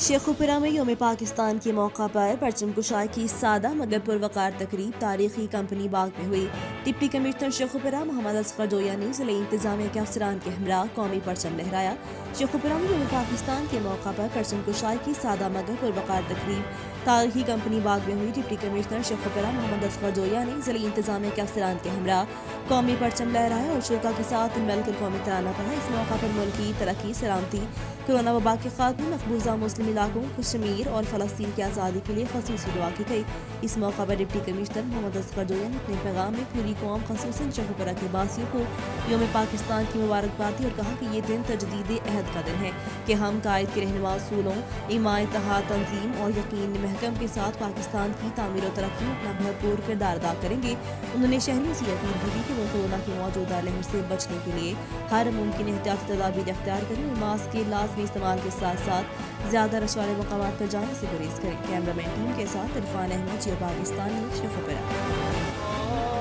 شیخوپورہ میں یوم پاکستان کے موقع پر پرچم کشائی کی سادہ مگر پروقار تقریب تاریخی کمپنی باغ میں ہوئی۔ ڈپٹی کمشنر شیخوپورہ محمد اصغر جویا نے ضلعی انتظامیہ کے افسران کے ہمراہ قومی پرچم لہرایا۔ شیخوپورہ میں یوم پاکستان کے موقع پر پرچم کشائی کی سادہ مگر پروقار تقریب تاریخی کمپنی باغ میں ہوئی۔ ڈپٹی کمشنر شیخوپورہ محمد اصغر جویا نے ضلعی انتظامیہ کے افسران کے ہمراہ قومی پرچم لہرایا اور شرکا کے ساتھ مل کر قومی ترانہ پڑھا۔ اس موقع پر ملک کی ترقی، سلامتی، کورونا وبا کے خاتمے، مقبوضہ مسلم علاقوں، کشمیر اور فلسطین کی آزادی کے لیے خصوصی دعا کی گئی۔ اس موقع پر ڈپٹی کمشنر محمد اصغر جویا نے اپنے پیغام میں پوری قوم خصوصاً شیخوپورہ کے باسیوں کو یوم پاکستان کی مبارکباد دی اور کہا کہ یہ دن تجدید عہد کا دن ہے کہ ہم قائد کے رہنما اصولوں، ایمان، اتحاد، تنظیم اور یقین محکم کے ساتھ پاکستان کی تعمیر و ترقی میں اپنا بھرپور کردار ادا کریں گے۔ انہوں نے شہریوں سے اپیل بھی کی کہ وہ کورونا کی موجودہ لہر سے بچنے کے لیے ہر ممکن احتیاطی تدابیر اختیار کریں اور ماسک کے لازمی استعمال کے ساتھ ساتھ زیادہ رش والے مقامات پر جانے سے گریز کریں۔ کیمرہ مین ٹیم کے ساتھ عرفان احمد، جیو پاکستان نیوز، شیخوپورہ۔